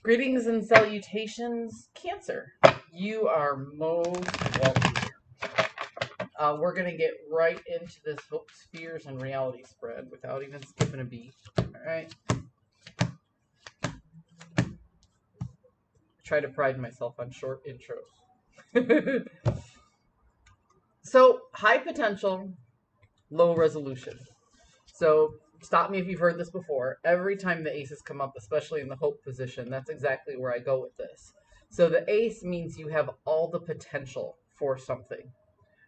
Greetings and salutations, Cancer. You are most welcome here. We're going to get right into this hope, fears, and reality spread without even skipping a beat. All right. Try to pride myself on short intros. So, high potential, low resolution. So, stop me if you've heard this before. Every time the aces come up, especially in the hope position, that's exactly where I go with this. So, the ace means you have all the potential for something,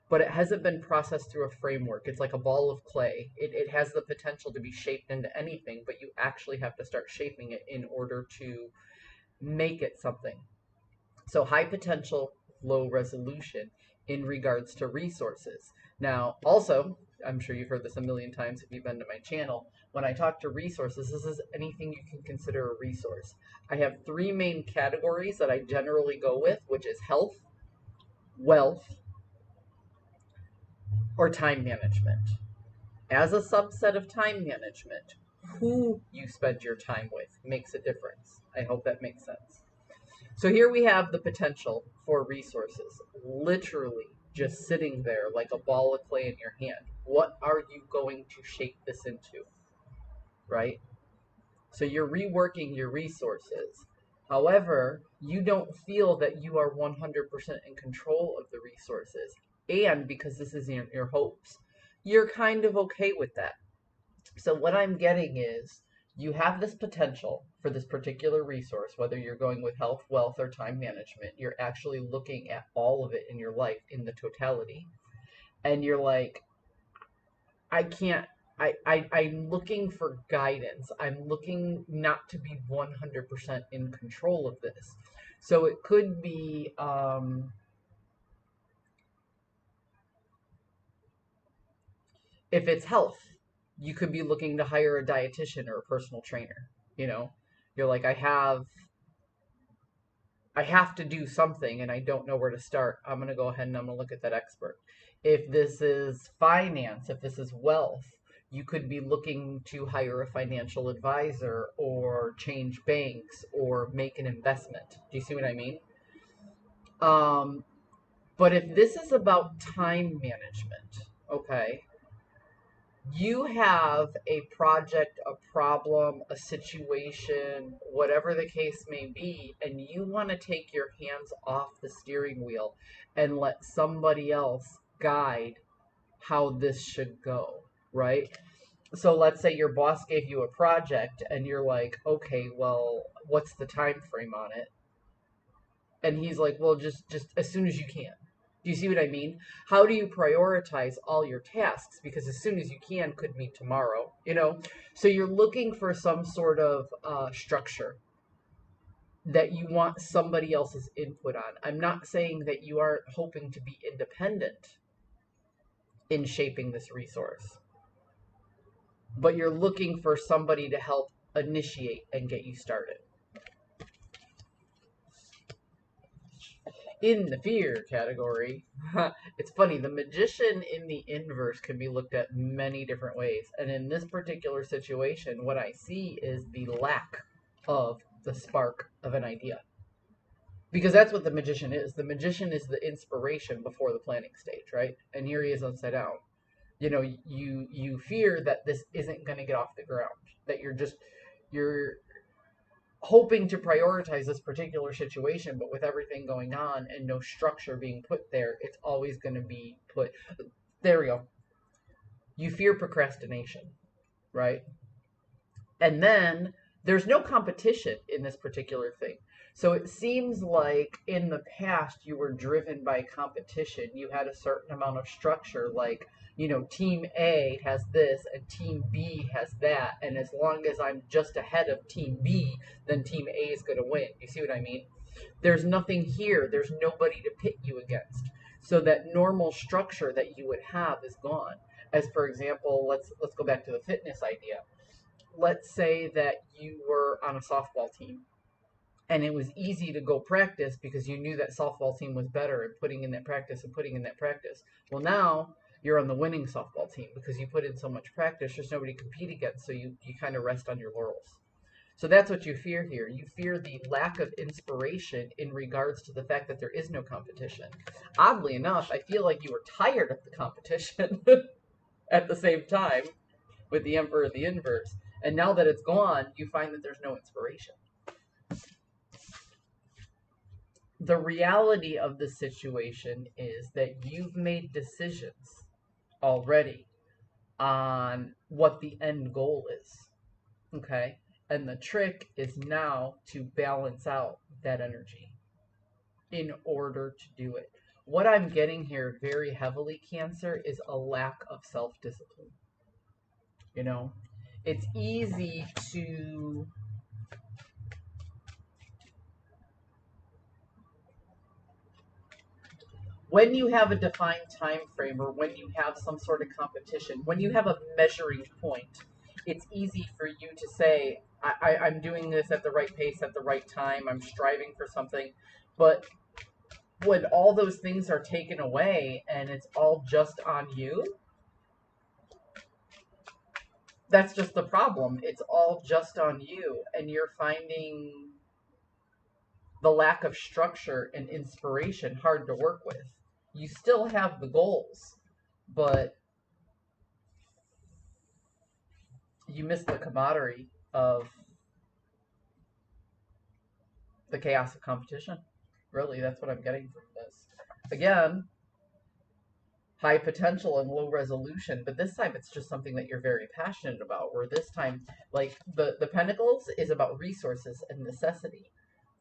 but it hasn't been processed through a framework. It's like a ball of clay. It has the potential to be shaped into anything, but you actually have to start shaping it in order to make it something. So high potential, low resolution in regards to resources. Now, also, I'm sure you've heard this a million times if you've been to my channel. When I talk to resources, this is anything you can consider a resource. I have three main categories that I generally go with, which is health, wealth, or time management. As a subset of time management, who you spend your time with makes a difference. I hope that makes sense. So here we have the potential for resources, literally just sitting there like a ball of clay in your hand. What are you going to shape this into, right? So you're reworking your resources. However, you don't feel that you are 100% in control of the resources. And because this is in your hopes, you're kind of okay with that. So what I'm getting is you have this potential for this particular resource, whether you're going with health, wealth, or time management. You're actually looking at all of it in your life in the totality. And you're like, I can't, I'm looking for guidance. I'm looking not to be 100% in control of this. So it could be, if it's health, you could be looking to hire a dietitian or a personal trainer. You know, you're like, I have to do something and I don't know where to start. I'm going to go ahead and I'm going to look at that expert. If this is finance, if this is wealth, you could be looking to hire a financial advisor or change banks or make an investment. Do you see what I mean? Um, but if this is about time management, okay, you have a project, a problem, a situation, whatever the case may be, and you want to take your hands off the steering wheel and let somebody else guide how this should go, right? So let's say your boss gave you a project and you're like, okay, well, what's the time frame on it? And he's like, well, just as soon as you can. Do you see what I mean? How do you prioritize all your tasks? Because as soon as you can could mean tomorrow, you know? So you're looking for some sort of structure that you want somebody else's input on. I'm not saying that you aren't hoping to be independent in shaping this resource, but you're looking for somebody to help initiate and get you started. In the fear category, it's funny, the magician in the inverse can be looked at many different ways. And in this particular situation, what I see is the lack of the spark of an idea. Because that's what the magician is. The magician is the inspiration before the planning stage, right? And here he is upside down. You know, you fear that this isn't going to get off the ground, that you're hoping to prioritize this particular situation, but with everything going on and no structure being put there, it's always going to be put. There we go. You fear procrastination, right? And then there's no competition in this particular thing. So it seems like in the past you were driven by competition. You had a certain amount of structure, like, you know, team A has this and team B has that. And as long as I'm just ahead of team B, then team A is going to win. You see what I mean? There's nothing here. There's nobody to pit you against. So that normal structure that you would have is gone. As for example, let's go back to the fitness idea. Let's say that you were on a softball team and it was easy to go practice because you knew that softball team was better at putting in that practice and putting in that practice. Well, now you're on the winning softball team because you put in so much practice. There's nobody to compete against, so you kind of rest on your laurels. So that's what you fear here. You fear the lack of inspiration in regards to the fact that there is no competition. Oddly enough, I feel like you were tired of the competition at the same time with the Emperor of the Inverse. And now that it's gone, you find that there's no inspiration. The reality of the situation is that you've made decisions already on what the end goal is. Okay? And the trick is now to balance out that energy in order to do it. What I'm getting here very heavily, Cancer, is a lack of self-discipline. You know, it's easy to when you have a defined time frame or when you have some sort of competition, when you have a measuring point, it's easy for you to say, I'm doing this at the right pace, at the right time, I'm striving for something. But when all those things are taken away and it's all just on you, that's just the problem. It's all just on you, and you're finding the lack of structure and inspiration hard to work with. You still have the goals, but you miss the camaraderie of the chaos of competition. Really, that's what I'm getting from this. Again, high potential and low resolution, but this time it's just something that you're very passionate about. Where this time, like the Pentacles is about resources and necessity.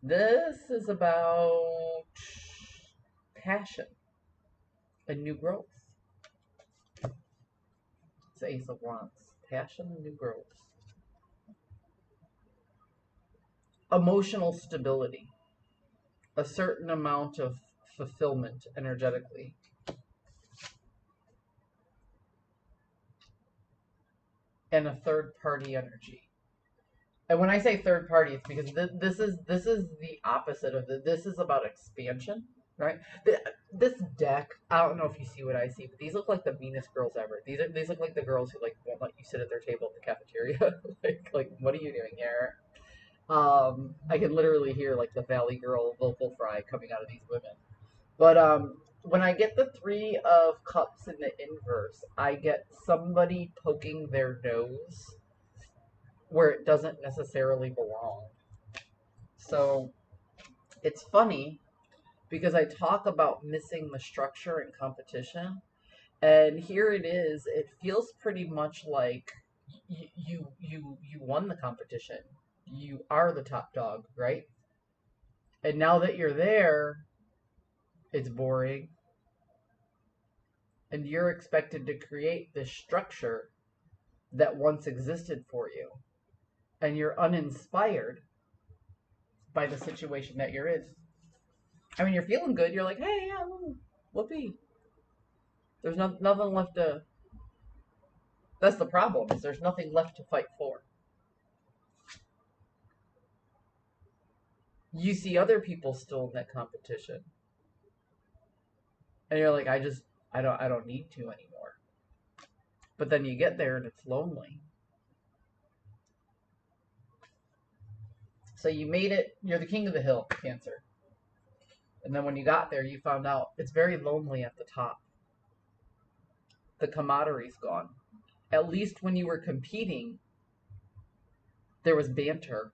This is about passion and new growth. It's Ace of Wands. Passion and new growth. Emotional stability. A certain amount of fulfillment energetically. And a third party energy. And when I say third party, it's because this is the opposite of this is about expansion, right? This deck, I don't know if you see what I see, but these look like the meanest girls ever. These look like the girls who like won't let you sit at their table at the cafeteria. like what are you doing here? I can literally hear like the Valley Girl vocal fry coming out of these women. But when I get the Three of Cups in the inverse, I get somebody poking their nose where it doesn't necessarily belong. So it's funny because I talk about missing the structure and competition, and here it is. It feels pretty much like you won the competition. You are the top dog, right? And now that you're there, it's boring. And you're expected to create this structure that once existed for you. And you're uninspired by the situation that you're in. I mean, you're feeling good. You're like, hey, yeah, whoopee. There's nothing left to... That's the problem, is there's nothing left to fight for. You see other people still in that competition. And you're like, I don't need to anymore. But then you get there and it's lonely. So you made it, you're the king of the hill, Cancer. And then when you got there, you found out it's very lonely at the top. The camaraderie's gone. At least when you were competing, there was banter.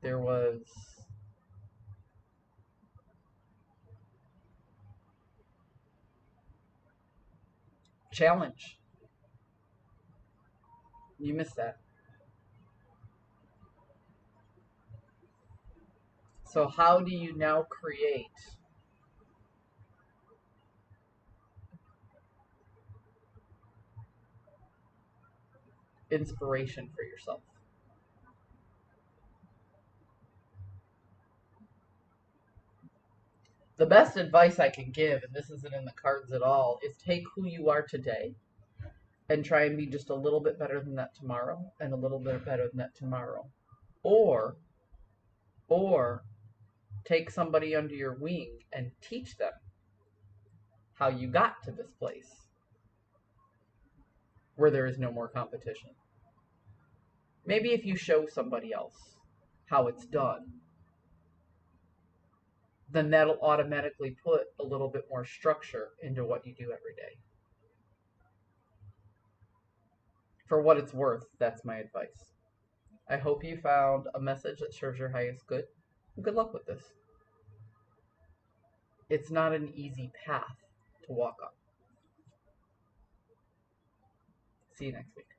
There was challenge. You missed that. So how do you now create inspiration for yourself? The best advice I can give, and this isn't in the cards at all, is take who you are today and try and be just a little bit better than that tomorrow and a little bit better than that tomorrow. Or take somebody under your wing and teach them how you got to this place where there is no more competition. Maybe if you show somebody else how it's done, then that'll automatically put a little bit more structure into what you do every day. For what it's worth, that's my advice. I hope you found a message that serves your highest good. Good luck with this. It's not an easy path to walk on. See you next week.